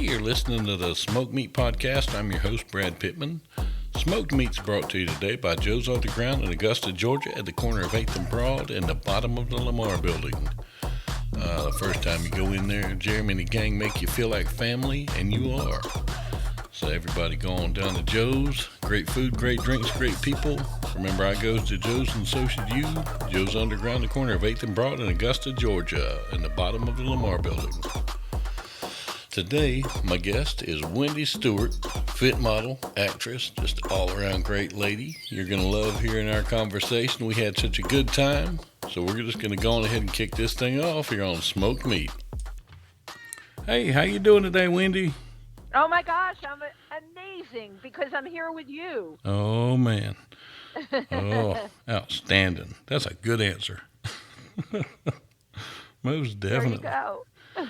You're listening to the Smoked Meat Podcast. I'm your host, Brad Pittman. Smoked Meat's brought to you today by Joe's Underground in Augusta, Georgia, at the corner of 8th and Broad in the bottom of the Lamar building. The first time you go in there, Jeremy and the gang make you feel like family, and you are. So everybody go on down to Joe's. Great food, great drinks, great people. Remember, I goes to Joe's and so should you. Joe's Underground, the corner of 8th and Broad in Augusta, Georgia, in the bottom of the Lamar building. Today, my guest is Wendy Stuart, fit model, actress, just all-around great lady. You're going to love hearing our conversation. We had such a good time, so we're just going to go on ahead and kick this thing off here on Smoked Meat. Hey, how you doing today, Wendy? Oh my gosh, I'm amazing because I'm here with you. Oh, man. Oh, outstanding. That's a good answer. Most definitely. There you go.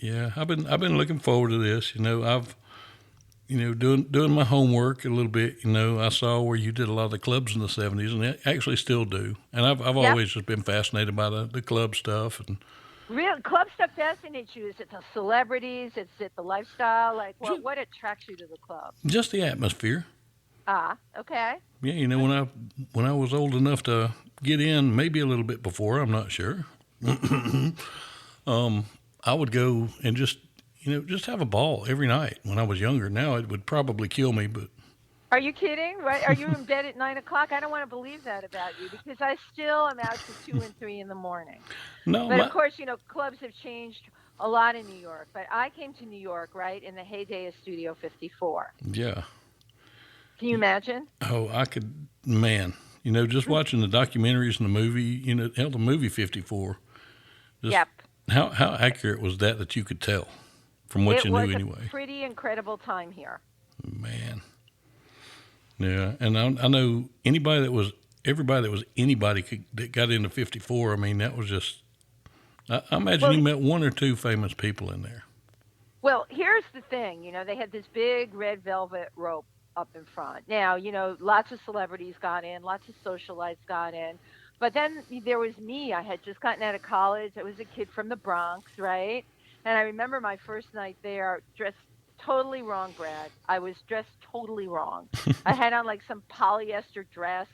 Yeah, I've been looking forward to this. I've doing my homework a little bit. I saw where you did a lot of the clubs in the '70s, and I actually still do. And I've always just been fascinated by the club stuff. And Real club stuff fascinates you. Is it the celebrities? Is it the lifestyle? Like, what attracts you to the club? just the atmosphere. Ah, okay. Yeah, when I was old enough to get in, maybe a little bit before, I'm not sure. I would go and just have a ball every night when I was younger. Now it would probably kill me, but. Are you kidding? Right? Are you in bed at 9 o'clock? I don't want to believe that about you because I still am out to 2 and 3 in the morning. No, But of course, clubs have changed a lot in New York. But I came to New York, right, in the heyday of Studio 54. Yeah. Can you imagine? Oh, I could, man. Just watching the documentaries and the movie, hell, the movie 54. Yep. How accurate was that you could tell from what you knew anyway? It was a pretty incredible time here. Man. Yeah, and I know everybody that was anybody that got into 54. I mean, that was just. I imagine you met one or two famous people in there. Well, here's the thing. They had this big red velvet rope up in front. Now, lots of celebrities got in, lots of socialites got in. But then there was me. I had just gotten out of college. I was a kid from the Bronx, right? And I remember my first night there, dressed totally wrong, Brad. I was dressed totally wrong. I had on like some polyester dress,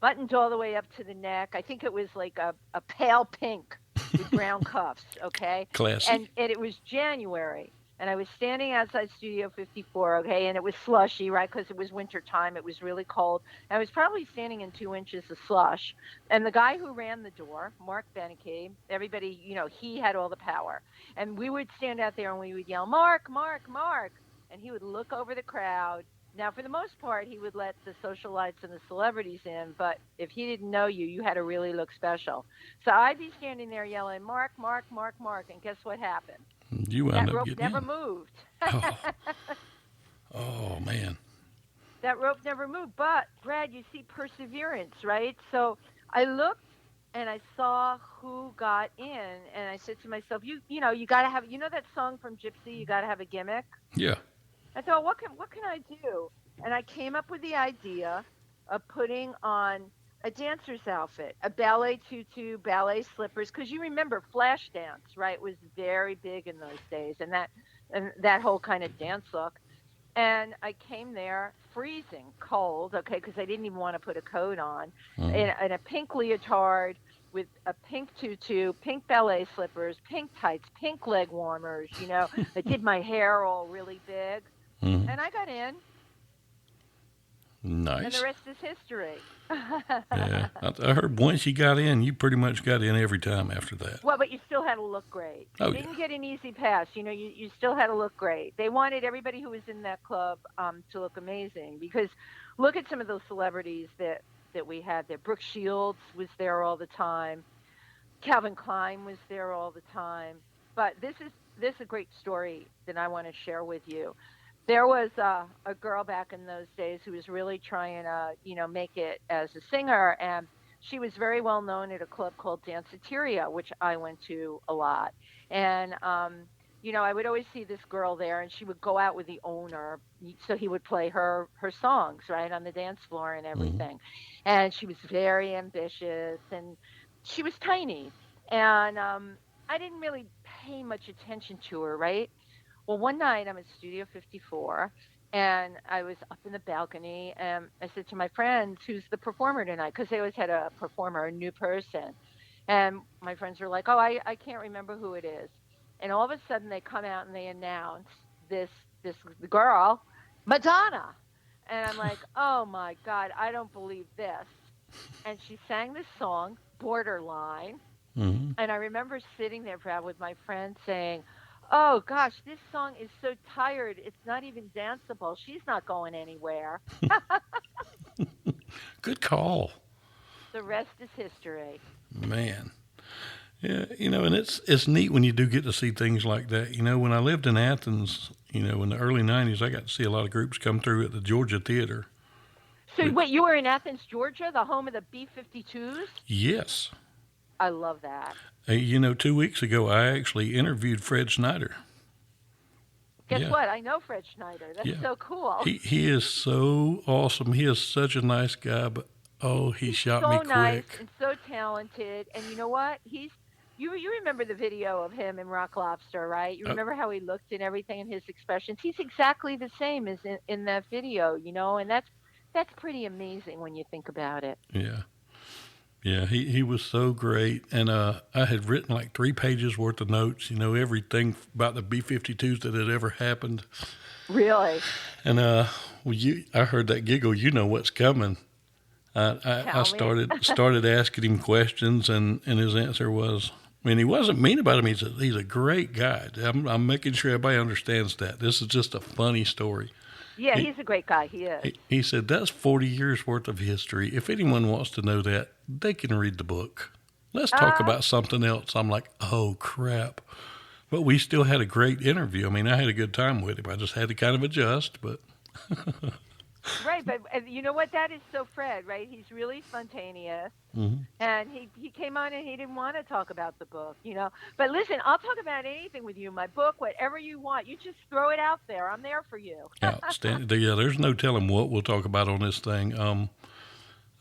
buttoned all the way up to the neck. I think it was like a pale pink with brown cuffs, okay? Classy. And it was January. And I was standing outside Studio 54, okay, and it was slushy, right, because it was winter time. It was really cold. And I was probably standing in 2 inches of slush. And the guy who ran the door, Mark Beneke, everybody, he had all the power. And we would stand out there and we would yell, Mark, Mark, Mark. And he would look over the crowd. Now, for the most part, he would let the socialites and the celebrities in. But if he didn't know you, you had to really look special. So I'd be standing there yelling, Mark, Mark, Mark, Mark. And guess what happened? You wound that up rope getting never in. moved. Oh, man. That rope never moved. But, Brad, you see perseverance, right? So I looked and I saw who got in, and I said to myself, you got to have, that song from Gypsy, you got to have a gimmick? Yeah. I thought, what can I do? And I came up with the idea of putting on a dancer's outfit, a ballet tutu, ballet slippers, because you remember flash dance, right, was very big in those days, and that whole kind of dance look. And I came there freezing cold, okay, because I didn't even want to put a coat on, in a pink leotard with a pink tutu, pink ballet slippers, pink tights, pink leg warmers, I did my hair all really big, and I got in. Nice. And the rest is history. Yeah, I heard once you got in, you pretty much got in every time after that. Well, but you still had to look great. Oh, you didn't get an easy pass. You still had to look great. They wanted everybody who was in that club to look amazing because look at some of those celebrities that we had there. Brooke Shields was there all the time. Calvin Klein was there all the time. But this is a great story that I want to share with you. There was a girl back in those days who was really trying to, make it as a singer, and she was very well known at a club called Danceteria, which I went to a lot. And, I would always see this girl there, and she would go out with the owner, so he would play her songs, right, on the dance floor and everything. And she was very ambitious, and she was tiny. And I didn't really pay much attention to her, right? Well, one night I'm at Studio 54 and I was up in the balcony and I said to my friends, who's the performer tonight? Because they always had a performer, a new person. And my friends were like, oh, I can't remember who it is. And all of a sudden they come out and they announce this this girl, Madonna. And I'm like, oh my God, I don't believe this. And she sang this song, Borderline. Mm-hmm. And I remember sitting there, Brad, with my friend saying, oh gosh, this song is so tired. It's not even danceable. She's not going anywhere. Good call, The rest is history. man. Yeah, and it's neat when you do get to see things like that. When I lived in Athens, in the early '90s, I got to see a lot of groups come through at the Georgia Theater. So, Which, wait, you were in Athens, Georgia, the home of the B 52s? yes, I love that. 2 weeks ago, I actually interviewed Fred Schneider. Guess Yeah, what? I know Fred Schneider. That's yeah. so cool. He is so awesome. He is such a nice guy, but oh, he He's shot me so nice quick. and so talented. And you know what? You remember the video of him in Rock Lobster, right? You Uh, remember how he looked and everything and his expressions. He's exactly the same as in that video, and that's pretty amazing when you think about it. yeah, yeah. He was so great, and I had written like 3 pages worth of notes. Everything about the B-52s that had ever happened. Really? And I heard that giggle. You know what's coming. I Tell me. started asking him questions, and his answer was, I mean, he wasn't mean about him. He's a great guy. I'm making sure everybody understands that. This is just a funny story. Yeah, He, he's a great guy. He is. he said that's 40 years worth of history. If anyone wants to know that, they can read the book. Let's talk Uh, about something else. I'm like, oh crap. But we still had a great interview. I mean, I had a good time with him. I just had to kind of adjust, but right, but you know what? That is so Fred, right? He's really spontaneous. mhm. And he came on and he didn't want to talk about the book. But listen, I'll talk about anything with you, my book, whatever you want. You just throw it out there. I'm there for you. Outstanding. Yeah, there's no telling what we'll talk about on this thing.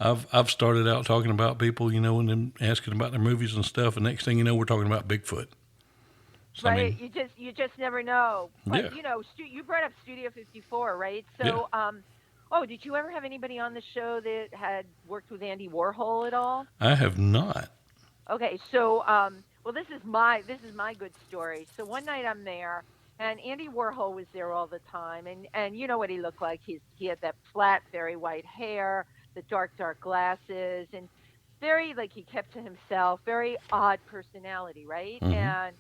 I've started out talking about people, and then asking about their movies and stuff, and next thing you know, we're talking about Bigfoot. So I Right? mean, You just never know. But yeah, you brought up Studio 54, right? yeah, Oh, did you ever have anybody on the show that had worked with Andy Warhol at all? I have not. Okay, well, this is my good story. So one night I'm there, and Andy Warhol was there all the time, and you know what he looked like? He had that flat, very white hair, the dark glasses, and very like he kept to himself, very odd personality, right? Hmm. And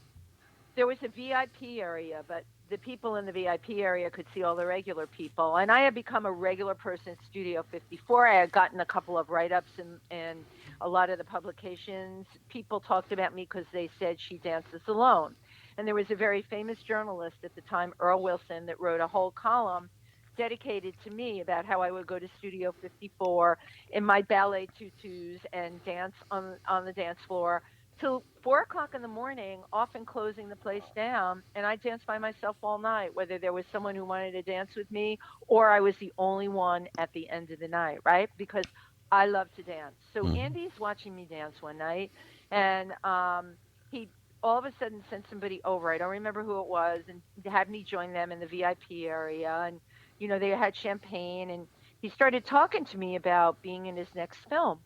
there was a VIP area, but the people in the VIP area could see all the regular people. And I had become a regular person at Studio 54. I had gotten a couple of write ups in a lot of the publications. People talked about me because they said she dances alone. And there was a very famous journalist at the time, Earl Wilson, that wrote a whole column dedicated to me about how I would go to Studio 54 in my ballet tutus and dance on the dance floor till 4 o'clock in the morning, often closing the place down. And I danced by myself all night, whether there was someone who wanted to dance with me or I was the only one at the end of the night, right? Because I love to dance. So Hmm. Andy's watching me dance one night, and he all of a sudden sent somebody over. I don't remember who it was, and had me join them in the VIP area. And they had champagne, and he started talking to me about being in his next film.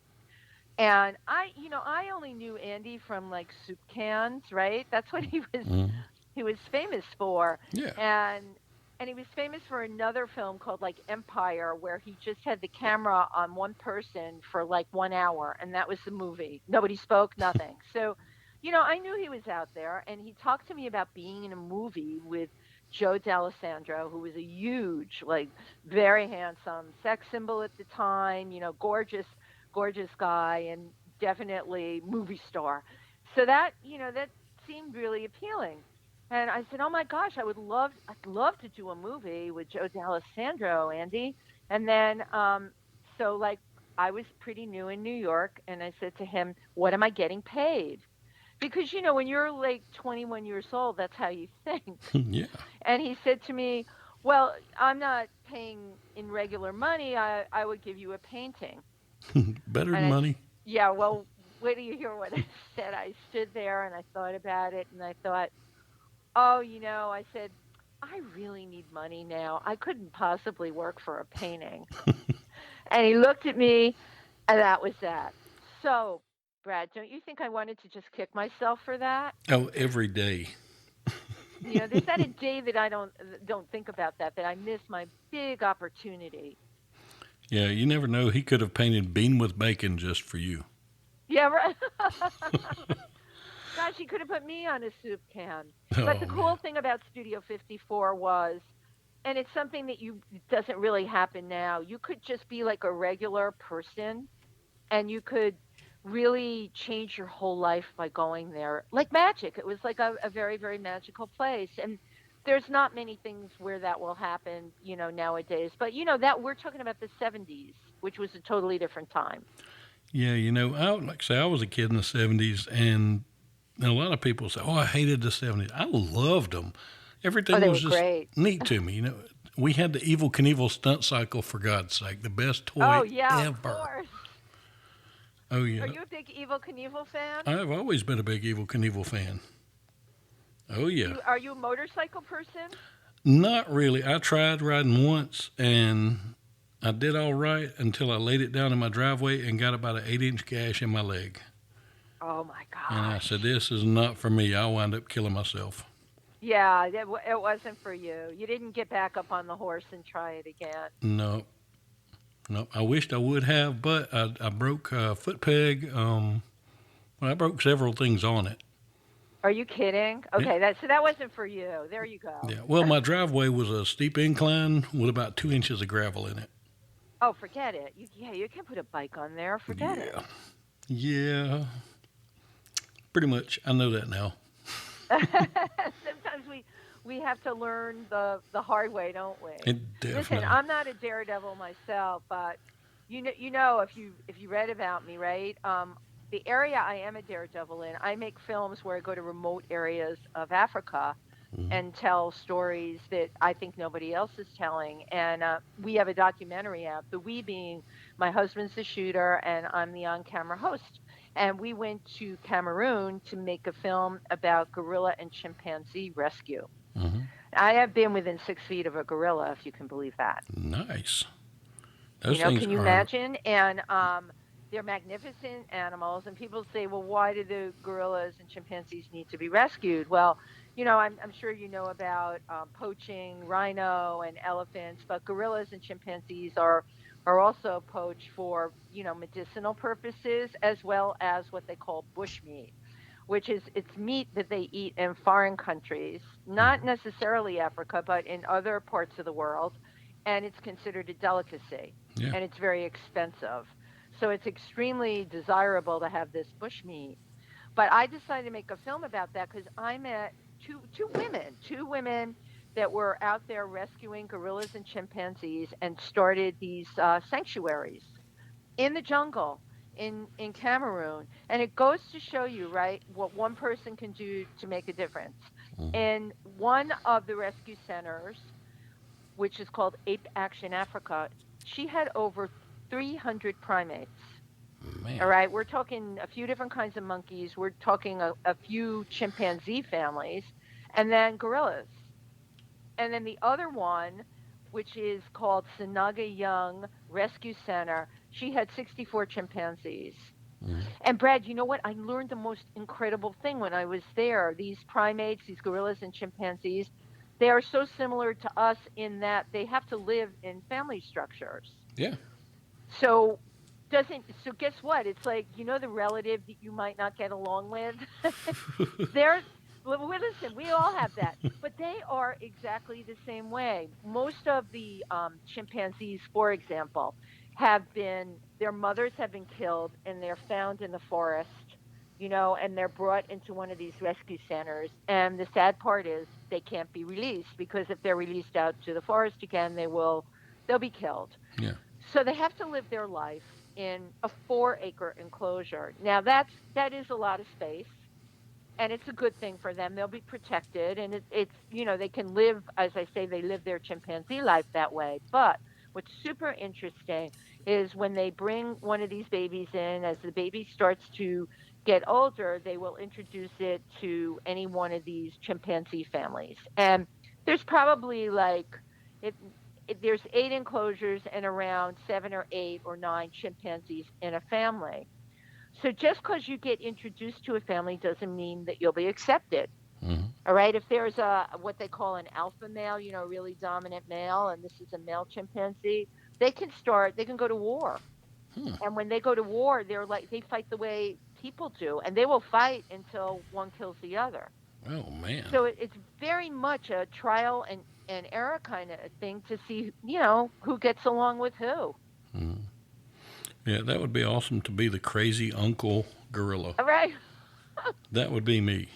And I only knew Andy from like soup cans, right? That's what he was Hmm. he was famous for. Yeah. And and he was famous for another film called like Empire, where he just had the camera on one person for like 1 hour, and that was the movie. Nobody spoke, nothing. So, I knew he was out there, and he talked to me about being in a movie with Joe D'Alessandro, who was a huge, like, very handsome sex symbol at the time, gorgeous, gorgeous guy, and definitely movie star. So that seemed really appealing. And I said, "Oh my gosh, I'd love to do a movie with Joe D'Alessandro, Andy." And then, so like, I was pretty new in New York, and I said to him, "What am I getting paid?" Because when you're like 21 years old, that's how you think. Yeah. And he said to me, "Well, I'm not paying in regular money. I would give you a painting." Better And than money. yeah, well, wait till you hear what I said. I stood there and I thought about it, and I thought, oh, I said, I really need money now. I couldn't possibly work for a painting. And he looked at me, and that was that. So, Brad, don't you think I wanted to just kick myself for that? Oh, every day. There's not a day that I don't think about that I miss my big opportunity. Yeah, you never know. He could have painted Bean with Bacon just for you. Yeah, right. Gosh, he could have put me on a soup can. But the Oh, cool man. thing about Studio 54 was, and it's something that you doesn't really happen now. You could just be like a regular person, and you could really change your whole life by going there like magic. It was like a very, very magical place. And there's not many things where that will happen, nowadays. But that we're talking about the 70s, which was a totally different time. Yeah, like I say, I was a kid in the 70s, and a lot of people say, oh, I hated the 70s. I loved them. Oh, Everything they was were just great. neat to me. We had the Evil Knievel stunt cycle, for God's sake, the best Oh toy yeah, of ever. course. Oh, Are you a big Evil Knievel fan? I've always been a big Evil Knievel fan. Oh, yeah. Are you a motorcycle person? Not really. I tried riding once, and I did all right until I laid it down in my driveway and got about an 8-inch gash in my leg. Oh my And I said, gosh. this is not for me. I'll wind up killing myself. Yeah, it wasn't for you. You didn't get back up on the horse and try it again. No, no. I wished I would have, but I broke a foot peg. Well, I broke several things on it. Are you kidding? Yeah, Okay, that wasn't for you. There you go. yeah. Well, my driveway was a steep incline with about 2 inches of gravel in it. Oh, forget it. You can put a bike on there. Forget it. Yeah, yeah. Pretty much. I know that now. Sometimes we have to learn the hard way, don't we? It Listen, definitely. I'm not a daredevil myself, but you know if you read about me, right? The area I am a daredevil in, I make films where I go to remote areas of Africa Mhm. and tell stories that I think nobody else is telling. And we have a documentary out. The we being my husband's the shooter and I'm the on-camera host. And we went to Cameroon to make a film about gorilla and chimpanzee rescue. Mhm. I have been within 6 feet of a gorilla, if you can believe that. Nice. Those things Can you are. imagine? And they're magnificent animals. And people say, well, why do the gorillas and chimpanzees need to be rescued? Well, I'm sure you know about poaching rhino and elephants, but gorillas and chimpanzees are also poached for medicinal purposes as well as what they call bush meat, which is it's meat that they eat in foreign countries, not Mhm. necessarily Africa, but in other parts of the world, and it's considered a delicacy, Yeah. and it's very expensive. So it's extremely desirable to have this bush meat. But I decided to make a film about that because I met two women that were out there rescuing gorillas and chimpanzees and started these sanctuaries in the jungle in Cameroon. And it goes to show you, right, what one person can do to make a difference. Mhm. In one of the rescue centers, which is called Ape Action Africa, she had over 300 primates. All Man. right, we're talking a few different kinds of monkeys. We're talking a few chimpanzee families, and then gorillas. And then the other one, which is called Sanaga Young Rescue Center, she had 64 chimpanzees. Mhm. And Brad, you know what? I learned the most incredible thing when I was there. These primates, these gorillas and chimpanzees, they are so similar to us in that they have to live in family structures. Yeah. So guess what? It's like, the relative that you might not get along with. They're listen, we all have that, but they are exactly the same way. Most of the chimpanzees, for example, have been their mothers have been killed and they're found in the forest, and they're brought into one of these rescue centers. And the sad part is they can't be released because if they're released out to the forest again, they'll be killed. Yeah. So they have to live their life in a 4-acre enclosure. Now that is a lot of space and it's a good thing for them. They'll be protected, and it's they can live, as I say, they live their chimpanzee life that way. But what's super interesting is when they bring one of these babies in, as the baby starts to get older, they will introduce it to any one of these chimpanzee families, and There's probably like it, there's 8 enclosures and around 7 or 8 or 9 chimpanzees in a family. So just because you get introduced to a family doesn't mean that you'll be accepted. Hmm. All right. If there's a what they call an alpha male, a really dominant male, and this is a male chimpanzee, they can go to war. Hmm. And when they go to war, they fight the way people do, and they will fight until one kills the other. Oh man. So it's very much a trial and error kind of thing to see, who gets along with who. Hmm. Yeah, that would be awesome to be the crazy uncle gorilla. All right. That would be me.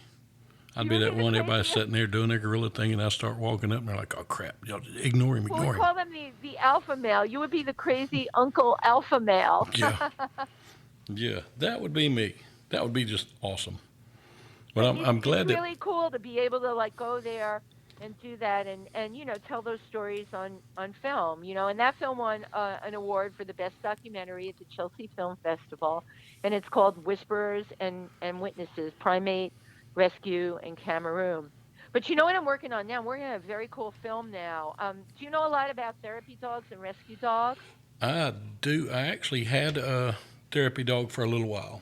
I'd You be would be that the one. Everybody's crazy. sitting there doing their gorilla thing, and I start walking up, and they're like, "Oh crap! Y'all just ignore him, Well, we ignore him." call them the alpha male. You would be the crazy uncle alpha male. Yeah, yeah, that would be me. That would be just awesome. But But I'm it's glad that. really cool to be able to like go there and do that and tell those stories on film. And that film won an award for the best documentary at the Chelsea Film Festival, and it's called Whisperers and Witnesses: Primate Rescue in Cameroon. But you know what I'm working on now? I'm working on a very cool film now. Do you know a lot about therapy dogs and rescue dogs? I do. I actually had a therapy dog for a little while.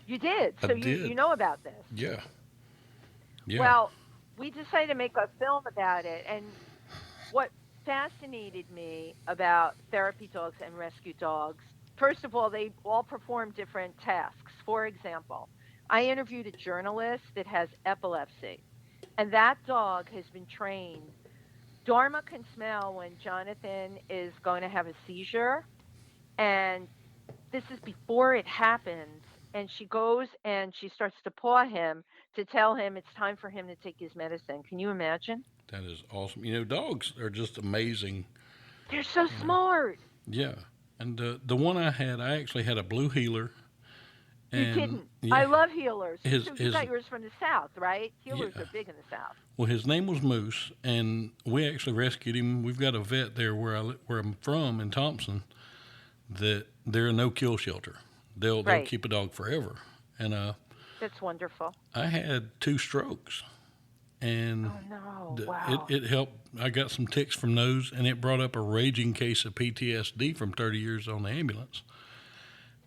You did, I so you did. know about this. Yeah, yeah. Well, we decided to make a film about it, and what fascinated me about therapy dogs and rescue dogs, first of all, they all perform different tasks. For example, I interviewed a journalist that has epilepsy, and that dog has been trained. Dharma can smell when Jonathan is going to have a seizure, and this is before it happens. And she goes and she starts to paw him to tell him it's time for him to take his medicine. Can you imagine? That is awesome. Dogs are just amazing. They're so You know. smart. Yeah. And the one I had, I actually had a blue healer, You and didn't. yeah, I love healers. his So you his got yours from the South, right? Healers yeah. are big in the South. Well, his name was Moose, and we actually rescued him. We've got a vet there where I'm from in Thompson that they're a no kill shelter. They'll Right. keep a dog forever. And That's wonderful. I had 2 strokes, and Oh no. it Wow. it helped. I got some ticks from those, and it brought up a raging case of PTSD from 30 years on the ambulance,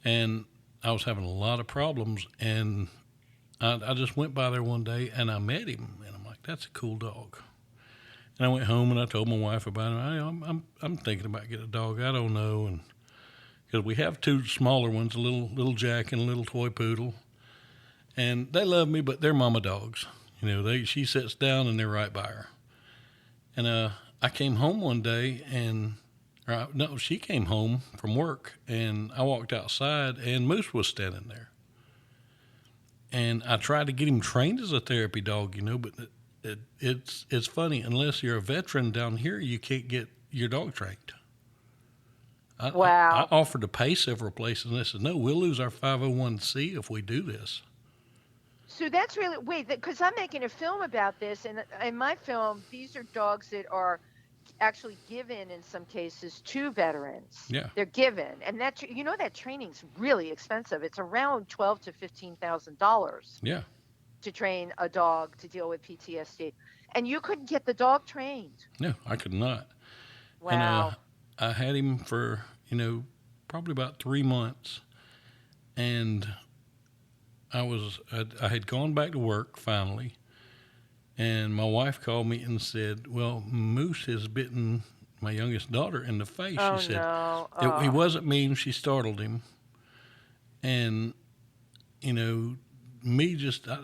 and I was having a lot of problems. And I just went by there one day, and I met him, and I'm like, "That's a cool dog." And I went home and I told my wife about it. I'm thinking about getting a dog. I don't know, and because we have 2 smaller ones, a little Jack and a little toy poodle, and they love me, but they're mama dogs. She sits down and they're right by her. And I came home one day and no, she came home from work, and I walked outside and Moose was standing there. And I tried to get him trained as a therapy dog, but it's funny. Unless you're a veteran down here, you can't get your dog trained. I Wow. offered to pay several places, and they said, no, we'll lose our 501c if we do this. So that's really wait, because I'm making a film about this, and in my film, these are dogs that are actually given in some cases to veterans. Yeah, They're given, and that training's really expensive. It's around $12,000 to $15,000 yeah. to train a dog to deal with PTSD, and you couldn't get the dog trained. No, I could not. And Wow. I had him for, probably about 3 months. And I had gone back to work finally. And my wife called me and said, well, Moose has bitten my youngest daughter in the face. Oh She said, no. he Oh. wasn't mean. She startled him. And, you know,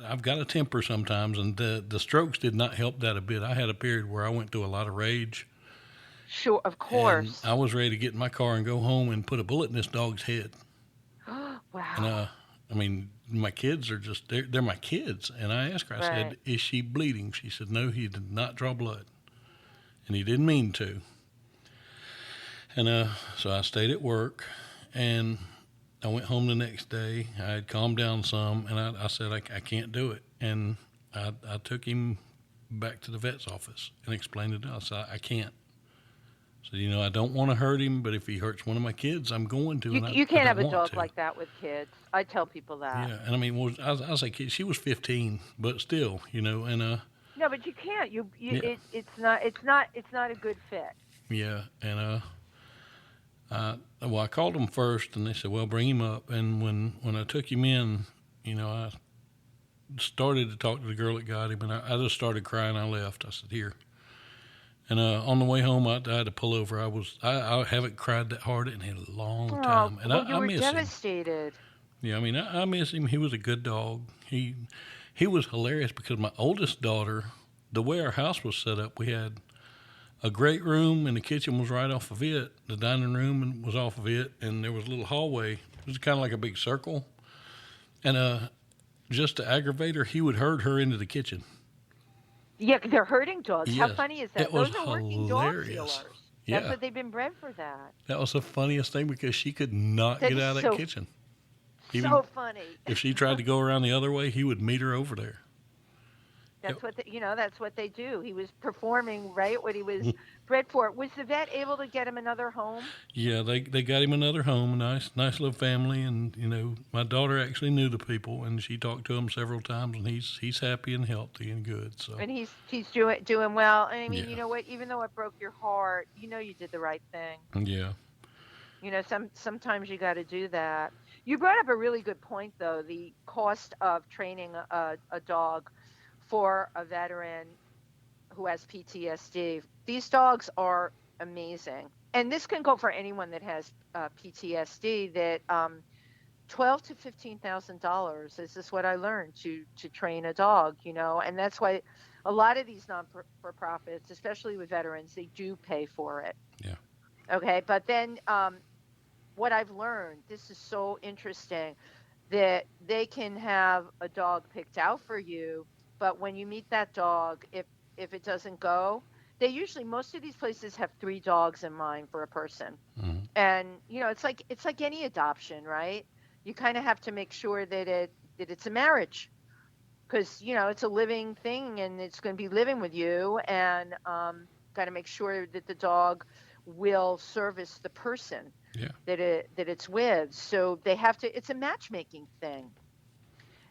I've got a temper sometimes, and the strokes did not help that a bit. I had a period where I went through a lot of rage, Sure, of and course. I was ready to get in my car and go home and put a bullet in this dog's head. And Wow. I mean, my kids are they're my kids. And I asked her, I Right. said, is she bleeding? She said, no, he did not draw blood, and he didn't mean to. And so I stayed at work, and I went home the next day. I had calmed down some, and I said, I can't do it. And I took him back to the vet's office and explained it to him. I said, I can't. So, I don't want to hurt him, but if he hurts one of my kids, I'm going to, You and you I can't have don't a want dog to. like that with kids. I tell people that. Yeah, and I mean, I say kid, she was 15, but still, and No, but you can't. Yeah, It's not a good fit. yeah. And well, I called them first, and they said, "Well, bring him up." And when I took him in, I started to talk to the girl that got him, and I just started crying. I left. I said, "Here." And on the way home, I had to pull over. I haven't cried that hard in a long Oh, time, and well, you I were miss him. devastated. Yeah, I mean, I miss him. He was a good dog. He was hilarious because my oldest daughter, the way our house was set up, we had a great room and the kitchen was right off of it. The dining room was off of it, and there was a little hallway. It was kind of like a big circle. And just to aggravate her, he would herd her into the kitchen. Yeah, they're hurting dogs. How Yes, funny is it that? was Those are working dog hilarious. healers. That's Yeah, what they've been bred for that. that was the funniest thing because she could not That get is out of that so kitchen. Even so funny. if she tried to go around the other way, he would meet her over there. It, That's what they do. He was performing right what he was bred for. Was the vet able to get him another home? yeah, they got him another home, a nice little family, and my daughter actually knew the people, and she talked to him several times, and he's happy and healthy and good. So And he's doing well. And I mean, you yeah, know what? Even though it broke your heart, you did the right thing. yeah, Sometimes you got to do that. You brought up a really good point, though, the cost of training a dog for a veteran who has PTSD. These dogs are amazing, and this can go for anyone that has PTSD. That $12,000 to $15,000 is just what I learned to train a dog. And that's why a lot of these non for profits, especially with veterans, they do pay for it. yeah, Okay, but then what I've learned, this is so interesting, that they can have a dog picked out for you, but when you meet that dog, if it doesn't go, they usually most of these places have three dogs in mind for a person. mm-hmm. And it's like any adoption, right? You kind of have to make sure that it's a marriage, because it's a living thing and it's going to be living with you, and got to make sure that the dog will service the person Yeah, that it's with. So they have to. It's a matchmaking thing,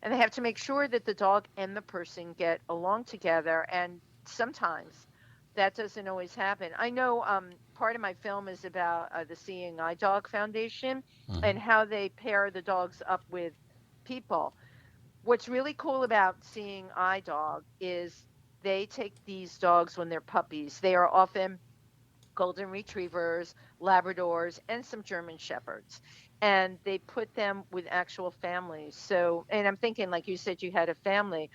and they have to make sure that the dog and the person get along together. And sometimes that doesn't always happen. I know part of my film is about the Seeing Eye Dog Foundation mm-hmm. and how they pair the dogs up with people. What's really cool about Seeing Eye Dog is they take these dogs when they're puppies. They are often golden retrievers, Labradors, and some German shepherds. And they put them with actual families. So, and I'm thinking, like you said, you had a family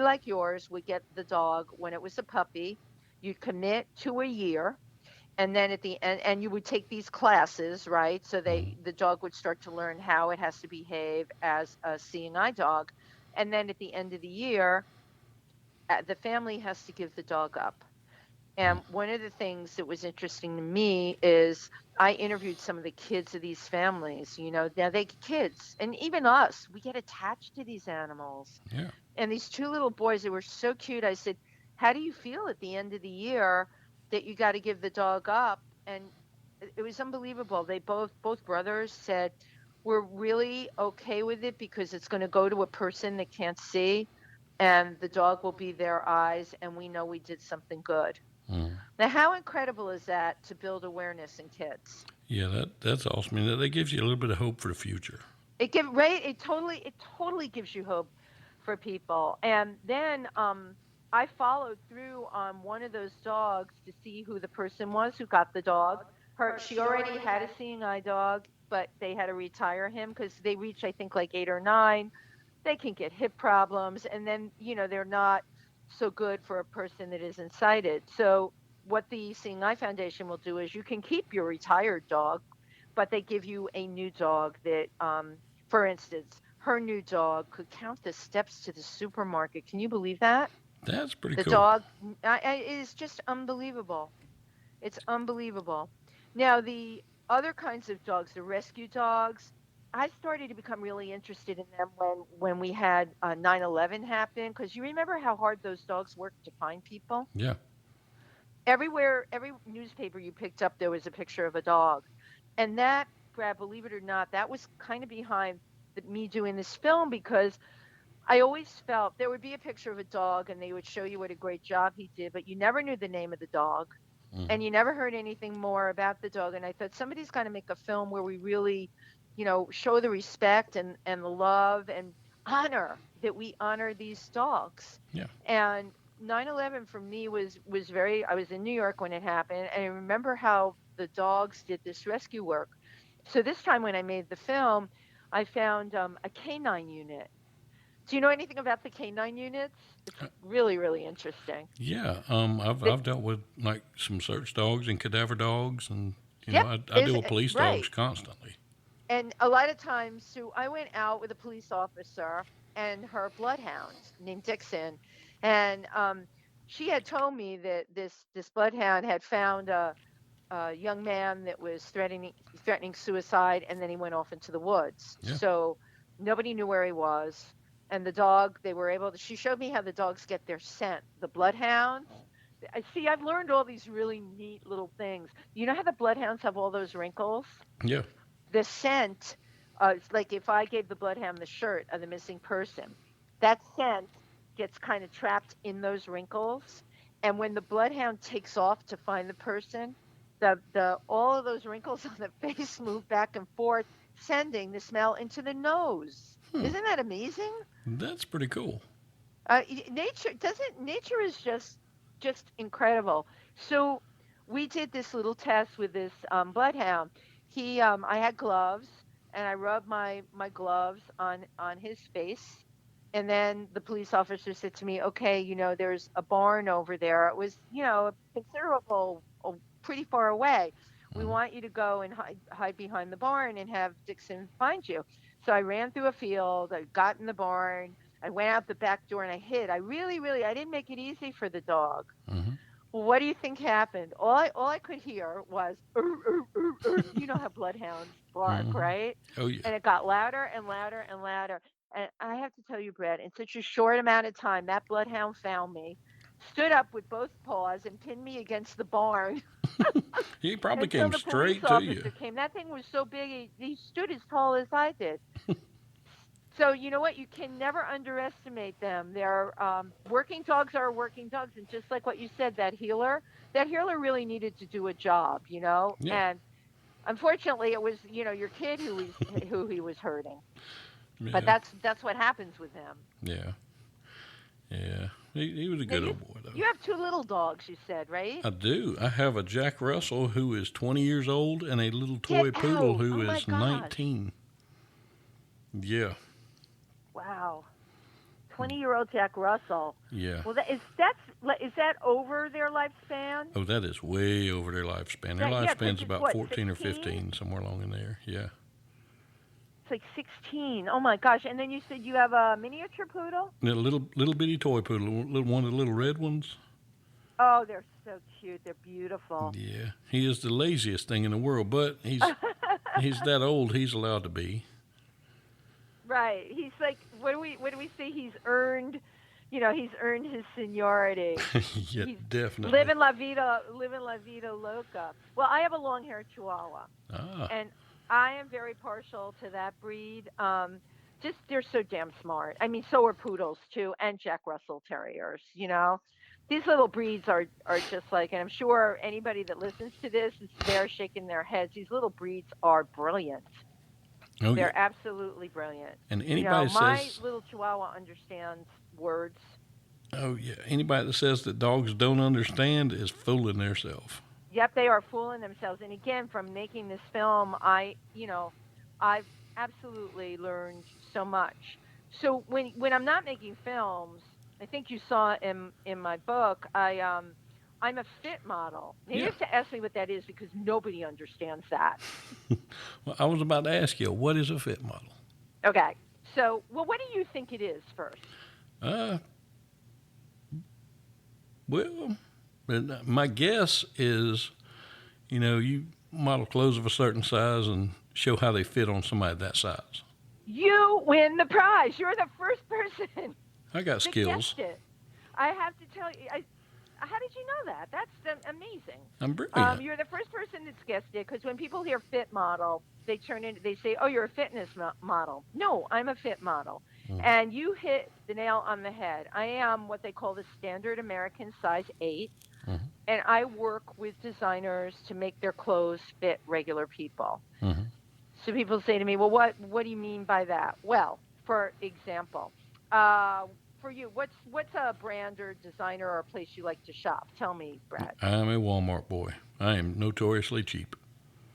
like yours would get the dog when it was a puppy. You'd commit to a year, and then at the end, and you would take these classes, right? So Mm-hmm. the dog would start to learn how it has to behave as a seeing eye dog. And then at the end of the year, the family has to give the dog up. And one of the things that was interesting to me is I interviewed some of the kids of these families. Now they kids, and even us, we get attached to these animals. Yeah, And these two little boys, they were so cute. I said, "How do you feel at the end of the year that you got to give the dog up?" And it was unbelievable. They both brothers said, "We're really okay with it because it's going to go to a person that can't see, and the dog will be their eyes, and we know we did something good." mm-hmm. Now, how incredible is that to build awareness in kids? Yeah. That's awesome. And that gives you a little bit of hope for the future. It totally gives you hope for people. And then I followed through on one of those dogs to see who the person was who got the dog. She already had a seeing eye dog, but they had to retire him because they reach, I think, like 8 or 9. They can get hip problems, and then they're not so good for a person that isn't sighted. So what the Seeing Eye Foundation will do is you can keep your retired dog, but they give you a new dog that, for instance, her new dog could count the steps to the supermarket. Can you believe that? That's pretty The cool. dog is just unbelievable. It's unbelievable. Now, the other kinds of dogs, the rescue dogs, I started to become really interested in them when we had 9/11 happen, because you remember how hard those dogs worked to find people? Yeah, Everywhere, every newspaper you picked up, there was a picture of a dog. And Brad, believe it or not, that was kind of behind me doing this film, because I always felt there would be a picture of a dog and they would show you what a great job he did, but you never knew the name of the dog Mm-hmm. and you never heard anything more about the dog. And I thought somebody's got to make a film where we really, show the respect and the love and honor that we honor these dogs. Yeah. And 9/11 for me was very. I was in New York when it happened, and I remember how the dogs did this rescue work. So this time when I made the film, I found a canine unit. Do you know anything about the canine units? It's really, really interesting. Yeah. I've The, dealt with like some search dogs and cadaver dogs, and yep, I is deal with police dogs right. constantly. And a lot of times, so I went out with a police officer and her bloodhound named Dixon, and she had told me that this bloodhound had found a young man that was threatening suicide, and then he went off into the woods. Yeah. So nobody knew where he was. And the dog, they were able to. She showed me how the dogs get their scent. The bloodhounds. I see. I've learned all these really neat little things. You know how the bloodhounds have all those wrinkles? Yeah. The scent, it's like if I gave the bloodhound the shirt of the missing person, that scent gets kind of trapped in those wrinkles. And when the bloodhound takes off to find the person, the all of those wrinkles on the face move back and forth, sending the smell into the nose. Hmm. Isn't that amazing? That's pretty cool. Nature is just incredible. So we did this little test with this bloodhound. I had gloves and I rubbed my gloves on his face, and then the police officer said to me, "Okay, there's a barn over there. It was a considerable, pretty far away. We Mm-hmm. want you to go and hide behind the barn and have Dixon find you." So I ran through a field. I got in the barn. I went out the back door and I hid. I really, really, I didn't make it easy for the dog. Mm-hmm. Well, what do you think happened? All I could hear was, you know how bloodhounds bark, Mm-hmm. right? Oh yeah. And it got louder and louder and louder. And I have to tell you, Brad, in such a short amount of time, that bloodhound found me, stood up with both paws, and pinned me against the barn He probably until came the police straight to you. officer came. That thing was so big, he stood as tall as I did. So you know what? You can never underestimate them. They're working dogs are working dogs, and just like what you said, that healer really needed to do a job, Yeah. and unfortunately, it was your kid who he was hurting. But Yeah. that's what happens with him. Yeah. Yeah. He was a Now good old boy though. you have two little dogs, you said, right? I do. I have a Jack Russell who is 20 years old and a little Get toy poodle out! who Oh my is gosh! 19. Yeah. Wow, 20-year-old Jack Russell. Yeah. Well, is that over their lifespan? Oh, that is way over their lifespan. Their Yeah, because lifespan's it's about what, 14 or 16? 15, somewhere along in there. Yeah. It's like 16. Oh my gosh. And then you said you have a miniature poodle? And a little bitty toy poodle, one of the little red ones. Oh, they're so cute. They're beautiful. Yeah. He is the laziest thing in the world, but he's that old. He's allowed to be. Right. He's like, what do we say? He's earned his seniority. Yeah, He's definitely. living la vida loca. Well, I have a long-haired Chihuahua, Ah. and I am very partial to that breed. Just they're so damn smart. I mean, so are poodles too, and Jack Russell Terriers. These little breeds are just like, and I'm sure anybody that listens to this is there shaking their heads. These little breeds are brilliant. Oh yeah. They're absolutely brilliant. And anybody My says, little Chihuahua understands words. oh yeah, anybody that says that dogs don't understand is fooling themselves. Yep, they are fooling themselves. And again, from making this film, I've absolutely learned so much. So when I'm not making films, I think you saw in my book, I'm a fit model. Now, you Yeah. have to ask me what that is because nobody understands that. Well, I was about to ask you, what is a fit model? Okay. So, well, what do you think it is first? Uh, well, my guess is, you model clothes of a certain size and show how they fit on somebody that size. You win the prize. You're the first person I got that skills. guessed it. I have to tell you, how did you know that? That's amazing. I'm brilliant. You're the first person that's guessed it because when people hear fit model, they say, "Oh, you're a fitness model." No, I'm a fit model, Mm-hmm. And you hit the nail on the head. I am what they call the standard American size 8, Mm-hmm. and I work with designers to make their clothes fit regular people. Mm-hmm. So people say to me, "Well, what do you mean by that?" Well, for example, uh, for you, what's a brand or designer or a place you like to shop? Tell me, Brad. I'm a Walmart boy. I am notoriously cheap.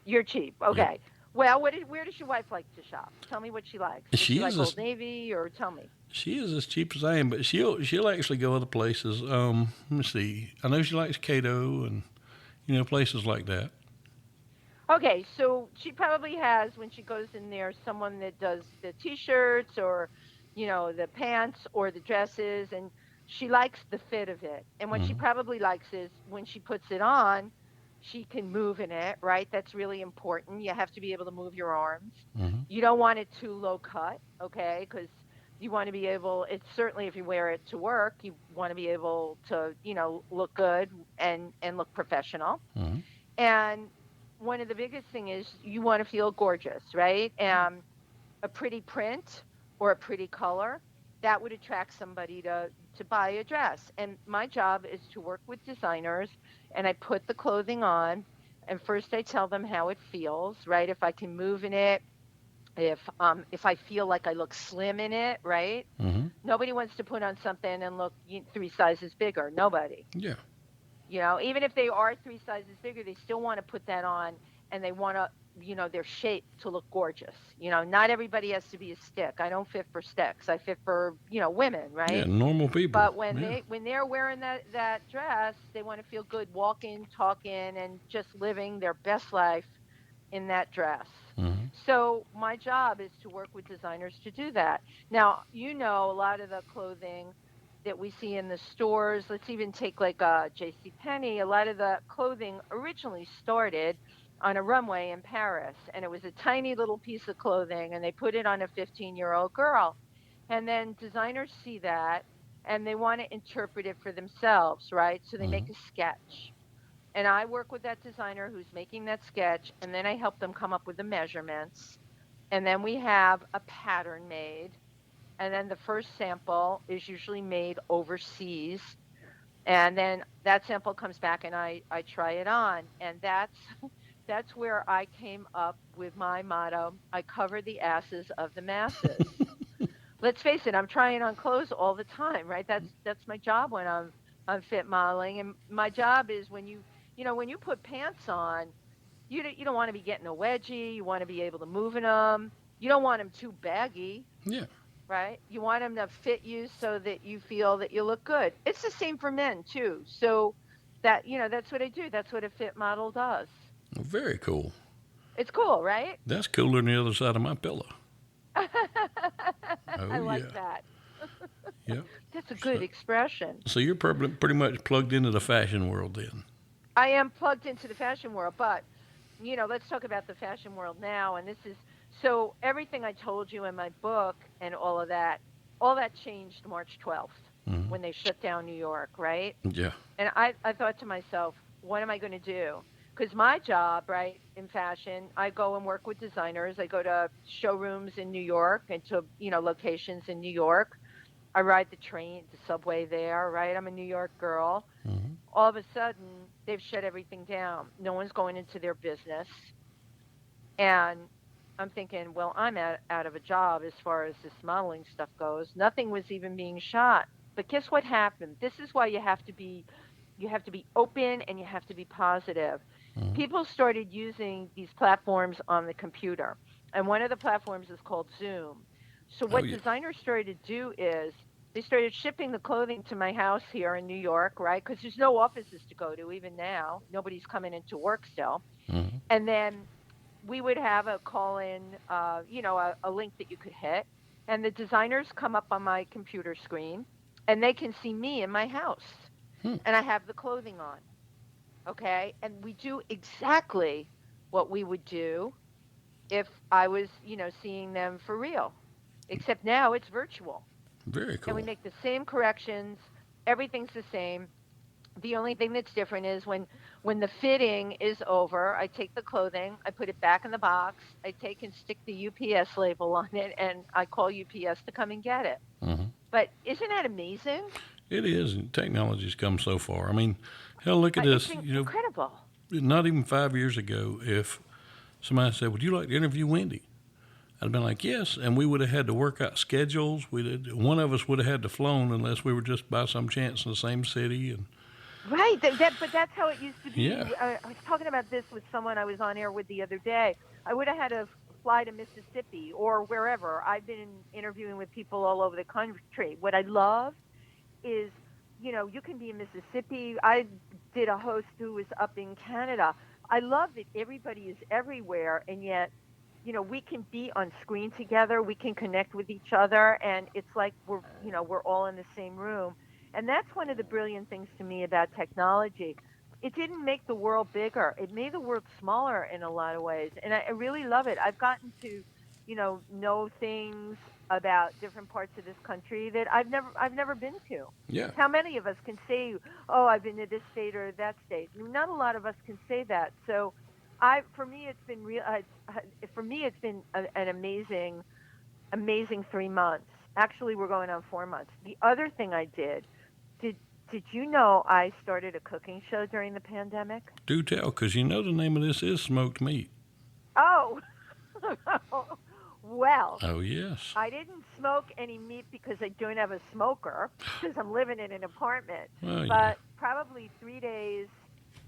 You're cheap. Yep. Okay. Well, where does your wife like to shop? Tell me what she likes. Does She she is like Old as Navy or tell me? she is as cheap as I am, but she'll actually go other places. Let me see. I know she likes Cato and places like that. Okay, so she probably has when she goes in there someone that does the t-shirts or the pants or the dresses, and she likes the fit of it. And what she Mm-hmm. probably likes is when she puts it on, she can move in it, right? That's really important. You have to be able to move your arms. Mm-hmm. You don't want it too low cut, okay? Cuz you want to be able, it's certainly if you wear it to work, you want to be able to, look good and look professional. Mm-hmm. And one of the biggest thing is you want to feel gorgeous, right? A pretty print or a pretty color that would attract somebody to buy a dress. And my job is to work with designers, and I put the clothing on, and first I tell them how it feels, right? If I can move in it, if I feel like I look slim in it, right? Mm-hmm. Nobody wants to put on something and look 3 sizes bigger. Nobody. Yeah. Even if they are 3 sizes bigger, they still want to put that on, and they want to, their shape to look gorgeous. Not everybody has to be a stick. I don't fit for sticks. I fit for, women, Yeah. right? Normal people. But when Yeah. they're wearing that dress, they want to feel good walking, talking, and just living their best life in that dress. Mm-hmm. So my job is to work with designers to do that. Now, a lot of the clothing that we see in the stores, let's even take like JC Penney, a lot of the clothing originally started on a runway in Paris, and it was a tiny little piece of clothing, and they put it on a 15-year-old girl. And then designers see that and they want to interpret it for themselves, right? So they Mm-hmm. make a sketch, and I work with that designer who's making that sketch, and then I help them come up with the measurements. And then we have a pattern made. And then the first sample is usually made overseas. And then that sample comes back and I try it on. And that's where I came up with my motto: I cover the asses of the masses. Let's face it, I'm trying on clothes all the time, right? That's my job when I'm fit modeling. And my job is when you put pants on, you don't want to be getting a wedgie. You want to be able to move in them. You don't want them too baggy, Yeah. right? You want them to fit you so that you feel that you look good. It's the same for men too. So that's what I do. That's what a fit model does. Very cool. It's cool, right? That's cooler than the other side of my pillow. I Oh like yeah. that. Yep. That's a good So, expression. so you're pretty much plugged into the fashion world then. I am plugged into the fashion world, but let's talk about the fashion world now. And this is so everything I told you in my book and all that changed March 12th Mm-hmm. when they shut down New York, right? Yeah. And I thought to myself, what am I going to do? Because my job, right, in fashion, I go and work with designers. I go to showrooms in New York and to, locations in New York. I ride the train, the subway there, right? I'm a New York girl. Mm-hmm. All of a sudden, they've shut everything down. No one's going into their business. And I'm thinking, well, I'm out of a job as far as this modeling stuff goes. Nothing was even being shot. But guess what happened? This is why you have to be open and you have to be positive. Mm-hmm. People started using these platforms on the computer, and one of the platforms is called Zoom. So Oh what yeah. designers started to do is they started shipping the clothing to my house here in New York, right? Because there's no offices to go to even now. Nobody's coming into work still. Mm-hmm. And then we would have a call in, a link that you could hit, and the designers come up on my computer screen, and they can see me in my house, Hmm. and I have the clothing on. Okay. And we do exactly what we would do if I was, seeing them for real, except now it's virtual, Very and we cool. make the same corrections. Everything's the same. The only thing that's different is when the fitting is over, I take the clothing, I put it back in the box, I take and stick the UPS label on it, and I call UPS to come and get it. Hmm. But isn't that amazing? It is, and technology's come so far. I mean, hell, look at It's this. incredible. Not even 5 years ago, if somebody said, "Would you like to interview Wendy?" I'd have been like, "Yes," and we would have had to work out schedules. One of us would have had to flown unless we were just by some chance in the same city. And Right. But that's how it used to be. yeah, I was talking about this with someone I was on air with the other day. I would have had to fly to Mississippi or wherever. I've been interviewing with people all over the country. What I love is, you can be in Mississippi. I did a host who was up in Canada. I love that everybody is everywhere, and yet, we can be on screen together. We can connect with each other, and it's like we're all in the same room. And that's one of the brilliant things to me about technology. It didn't make the world bigger. It made the world smaller in a lot of ways, and I really love it. I've gotten to, know things about different parts of this country that I've never been to. yeah, How many of us can say, "Oh, I've been to this state or that state"? Not a lot of us can say that. So, for me, it's been real. For me, it's been an amazing, amazing 3 months. Actually, we're going on 4 months. The other thing I did did you know I started a cooking show during the pandemic? do tell, because the name of this is smoked meat. Oh, well, Oh yes. I didn't smoke any meat because I don't have a smoker because I'm living in an apartment. Oh yeah. But probably 3 days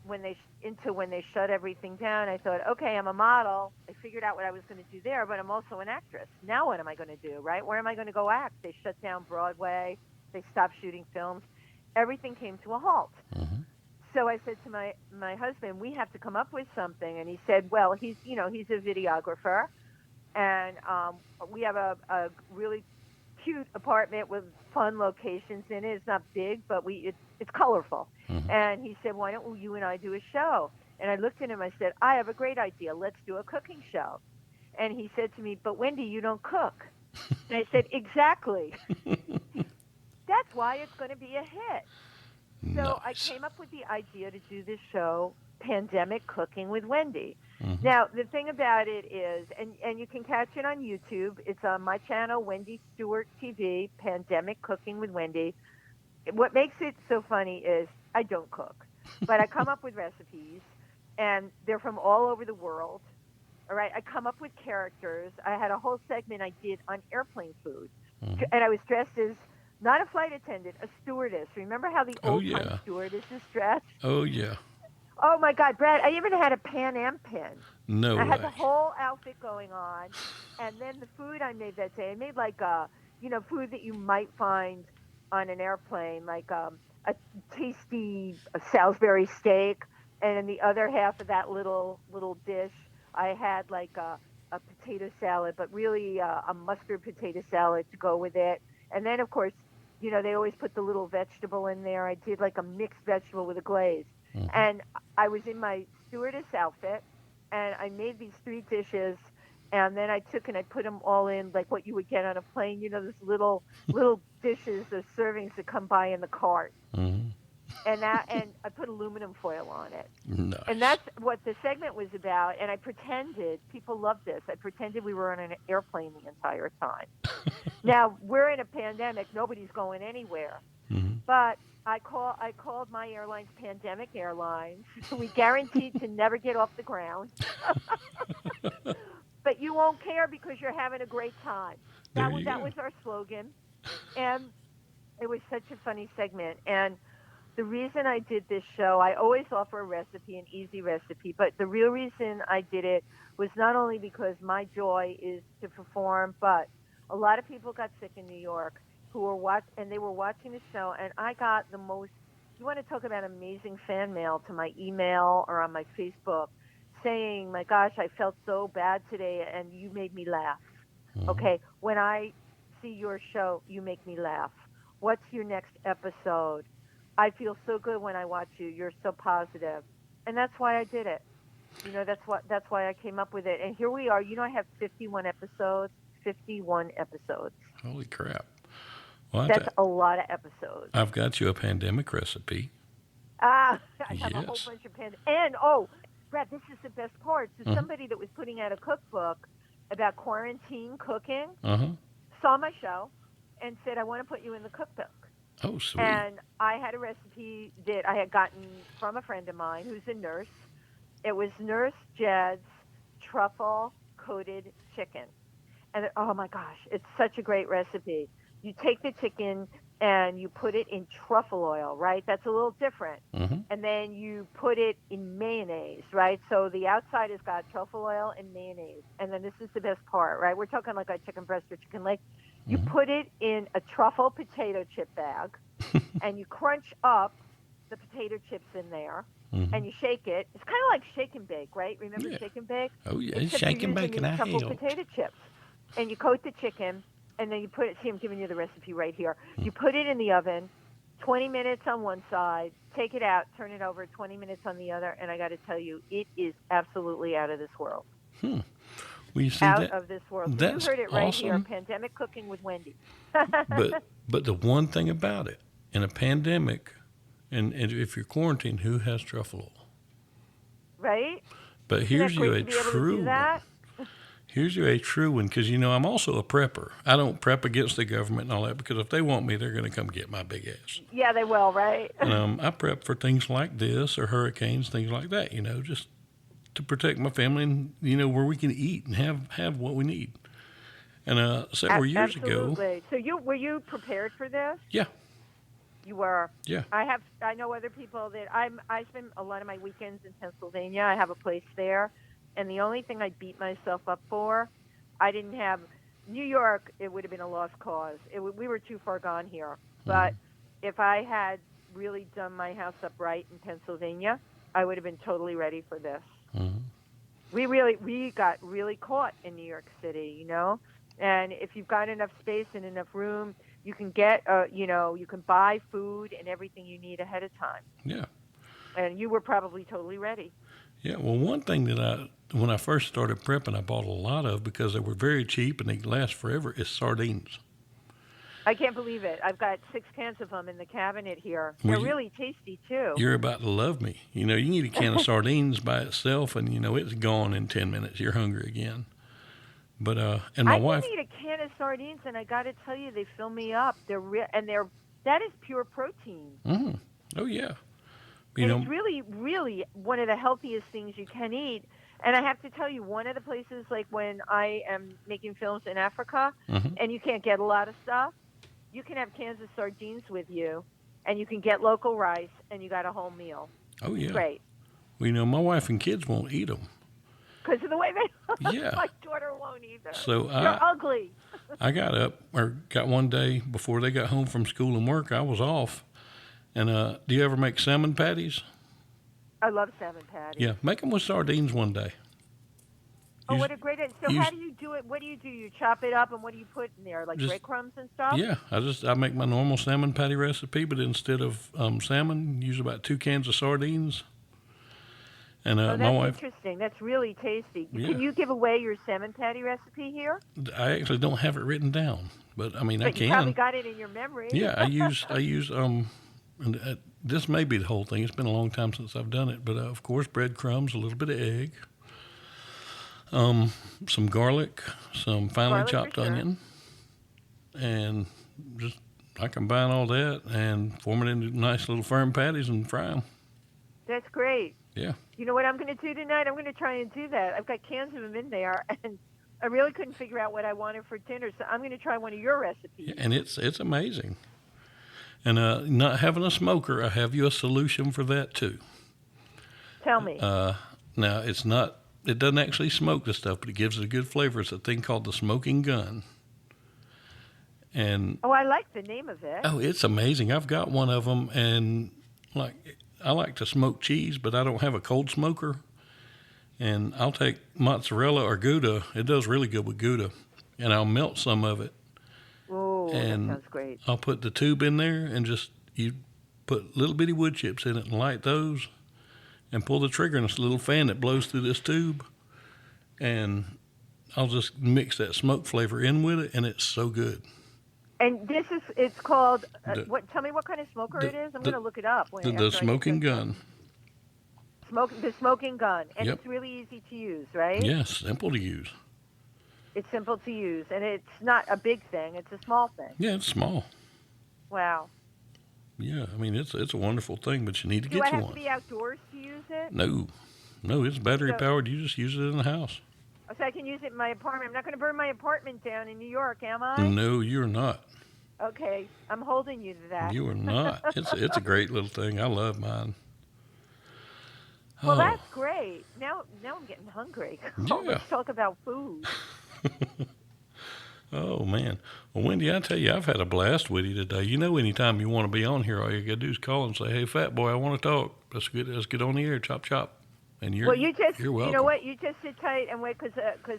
when they shut everything down, I thought, okay, I'm a model. I figured out what I was going to do there, but I'm also an actress. Now what am I going to do, right? Where am I going to go act? They shut down Broadway. They stopped shooting films. Everything came to a halt. Hmm. So I said to my husband, we have to come up with something. And he said, well, he's a videographer, and we have a really cute apartment with fun locations in it. It's not big, but it's colorful. Hmm. And he said, why don't you and I do a show? And I looked at him. I said, I have a great idea. Let's do a cooking show. And he said to me, but Wendy, you don't cook. And I said, exactly. That's why it's going to be a hit. So I Nice. came up with the idea to do this show, Pandemic Cooking with Wendy. Hmm. Now, the thing about it is, and you can catch it on YouTube, it's on my channel, Wendy Stuart TV, Pandemic Cooking with Wendy. What makes it so funny is I don't cook, but I come up with recipes, and they're from all over the world. All right, I come up with characters. I had a whole segment I did on airplane food, Hmm. and I was dressed as not a flight attendant, a stewardess. Remember how the Oh old time yeah. stewardesses dressed? Oh yeah. Oh my God, Brad! I even had a Pan Am pin. No I had the way. whole outfit going on, and then the food I made that day. I made like food that you might find on an airplane, like a tasty Salisbury steak, and in the other half of that little dish, I had like a potato salad, but really a mustard potato salad to go with it. And then of course, they always put the little vegetable in there. I did like a mixed vegetable with a glaze, Hmm. and I was in my stewardess outfit, and I made these three dishes, and then I took and I put them all in like what you would get on a plane. Those little dishes, those servings that come by in the cart, Hmm. and I put aluminum foil on it. And Nice. that's what the segment was about. And I pretended people loved this. I pretended we were on an airplane the entire time. Now we're in a pandemic; nobody's going anywhere. Hmm. But I called my airlines Pandemic Airlines. We guaranteed to never get off the ground, but you won't care because you're having a great time. There That was you that go. was our slogan, and it was such a funny segment. And the reason I did this show, I always offer a recipe, an easy recipe, but the real reason I did it was not only because my joy is to perform, but a lot of people got sick in New York who and they were watching the show, and I got the most. You want to talk about amazing fan mail to my email or on my Facebook, saying, "My gosh, I felt so bad today, and you made me laugh." Hmm. Okay, when I see your show, you make me laugh. What's your next episode? I feel so good when I watch you. You're so positive. And that's why I did it. That's why I came up with it. And here we are. I have 51 episodes. 51 episodes. Holy crap. Well, That's a lot of episodes. I've got you a pandemic recipe. I have a whole Yes. bunch of and oh, Brad, this is the best part. So Uh-huh. somebody that was putting out a cookbook about quarantine cooking Uh-huh. saw my show and said, I want to put you in the cookbook. Oh, sweet. And I had a recipe that I had gotten from a friend of mine who's a nurse. It was Nurse Jed's truffle coated chicken. And oh my gosh, it's such a great recipe. You take the chicken and you put it in truffle oil, right? That's a little different. Uh-huh. And then you put it in mayonnaise, right? So the outside has got truffle oil and mayonnaise. And then this is the best part, right? We're talking like a chicken breast or chicken leg. You Uh-huh. put it in a truffle potato chip bag and you crunch up the potato chips in there Uh-huh. and you shake it. It's kind of like shake and bake, right? Remember Yeah. shake and bake? Oh, yeah. Except you're Shaking, using bacon, these I truffle helped. potato chips. And you coat the chicken and then you put it, see, I'm giving you the recipe right here. You put it in the oven, 20 minutes on one side, take it out, turn it over, 20 minutes on the other. And I got to tell you, it is absolutely out of this world. Hmm. Well, you see Out that of this world. So you that's heard it right here, awesome. Pandemic Cooking with Wendy. But the one thing about it, in a pandemic, and if you're quarantined, who has truffle oil? Right? But Isn't that here's you great a to be able to true do one. that? Here's you a true one, because I'm also a prepper. I don't prep against the government and all that, because if they want me, they're going to come get my big ass. Yeah, they will, right? And I prep for things like this or hurricanes, things like that. Just to protect my family and where we can eat and have what we need. And several years ago, Absolutely. So were you prepared for this? yeah, You were. yeah, I know other people that I spend a lot of my weekends in Pennsylvania. I have a place there, and the only thing I beat myself up for, I didn't have New York. It would have been a lost cause. We were too far gone here. But if I had really done my house up right in Pennsylvania, I would have been totally ready for this. We got really caught in New York City, and if you've got enough space and enough room, you can get, you can buy food and everything you need ahead of time. yeah, And you were probably totally ready. yeah. Well, one thing that when I first started prepping, I bought a lot of because they were very cheap and they last forever is sardines. I can't believe it. I've got 6 cans of them in the cabinet here. Well, They're really tasty too. you're about to love me. You can eat a can of sardines by itself, and it's gone in 10 minutes. You're hungry again. But and my I wife. can eat a can of sardines, and I got to tell you, they fill me up. That is pure protein. Mm, oh yeah. And it's really, really one of the healthiest things you can eat. And I have to tell you, one of the places, like when I am making films in Africa, and you can't get a lot of stuff, you can have cans of sardines with you, and you can get local rice, and you got a whole meal. Oh yeah. Great. Well, my wife and kids won't eat them. Because of the way they look. Yeah. My daughter won't either. So They're ugly. I got one day before they got home from school and work. I was off. And do you ever make salmon patties? I love salmon patties. Yeah, make them with sardines one day. Oh, what a great idea. So how do you do it? What do? You chop it up, and what do you put in there? Like breadcrumbs and stuff? Yeah, I make my normal salmon patty recipe, but instead of salmon, use about 2 cans of sardines. And that's my wife. Interesting. That's really tasty. Yeah. Can you give away your salmon patty recipe here? I actually don't have it written down, but I can. You probably got it in your memory. Yeah, I use and this may be the whole thing. It's been a long time since I've done it, but of course, breadcrumbs, a little bit of egg, some garlic, some finely chopped onion, and just I combine all that and form it into nice little firm patties and fry them. That's great. Yeah. You know what I'm going to do tonight? I'm going to try and do that. I've got cans of them in there, and I really couldn't figure out what I wanted for dinner, so I'm going to try one of your recipes. Yeah, and it's amazing. And not having a smoker, I have you a solution for that too. Tell me. Now it doesn't actually smoke the stuff, but it gives it a good flavor. It's a thing called the smoking gun. And I like the name of it. Oh, it's amazing. I've got one of them, and I like to smoke cheese, but I don't have a cold smoker. And I'll take mozzarella or Gouda. It does really good with Gouda. And I'll melt some of it. Oh, that sounds great. I'll put the tube in there and you put little bitty wood chips in it and light those and pull the trigger, and it's a little fan that blows through this tube. And I'll just mix that smoke flavor in with it, and it's so good. And it's called, The, what, tell me what kind of smoker the, it is. I'm going the, to look it up the after I get smoking this gun. the smoking gun. And Yep. it's really easy to use, right? Yeah, simple to use. It's simple to use, and it's not a big thing. It's a small thing. Yeah, it's small. Wow. Yeah, I mean it's a wonderful thing, but you need to Do I get you have to one. be outdoors to use it? No, no, it's battery So, powered. You just use it in the house. so I can use it in my apartment. I'm not going to burn my apartment down in New York, am I? No, you're not. Okay, I'm holding you to that. You are not. It's a great little thing. I love mine. Well, Oh, that's great. Now I'm getting hungry. Oh, yeah. let's talk about food. Oh man. Well, Wendy, I tell you, I've had a blast with you today. You know, anytime you want to be on here, all you gotta do is call and say, "Hey, fat boy, I want to talk. Let's get on the air. Chop chop." And Well, you're you know welcome. what? You just sit tight and wait, cause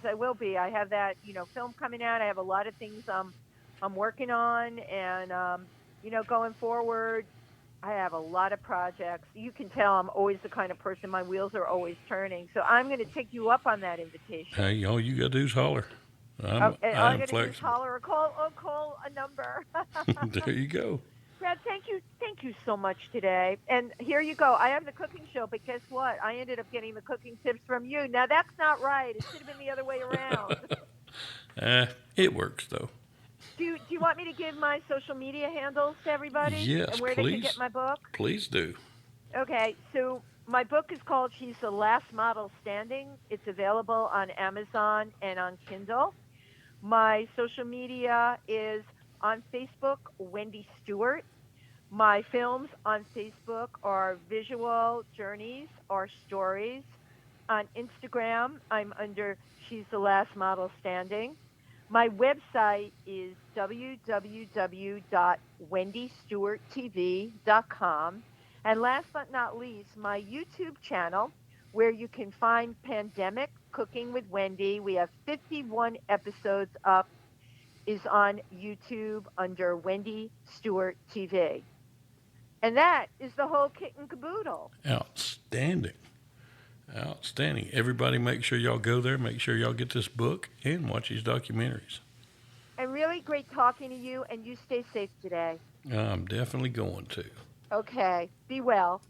I will be. I have that, film coming out. I have a lot of things I'm working on, and going forward, I have a lot of projects. You can tell I'm always the kind of person, my wheels are always turning. So I'm going to take you up on that invitation. Hey, all you gotta do is holler. And I all I am got to do is flexible. holler or call a number. There you go. Brad, thank you so much today. And here you go. I have the cooking show, but guess what? I ended up getting the cooking tips from you. Now that's not right. It should have been the other way around. It works though. Do you want me to give my social media handles to everybody Yes, and where they can get please, my book? please do. Okay, so my book is called She's the Last Model Standing. It's available on Amazon and on Kindle. My social media is on Facebook, Wendy Stuart. My films on Facebook are Visual Journeys or Stories. On Instagram, I'm under She's the Last Model Standing. My website is www.wendystewarttv.com. And last but not least, my YouTube channel, where you can find Pandemic Cooking with Wendy. We have 51 episodes up, is on YouTube under Wendy Stewart TV. And that is the whole kit and caboodle. Outstanding. Outstanding. Everybody make sure y'all go there. Make sure y'all get this book and watch these documentaries. And really great talking to you, and you stay safe today. I'm definitely going to. Okay, be well.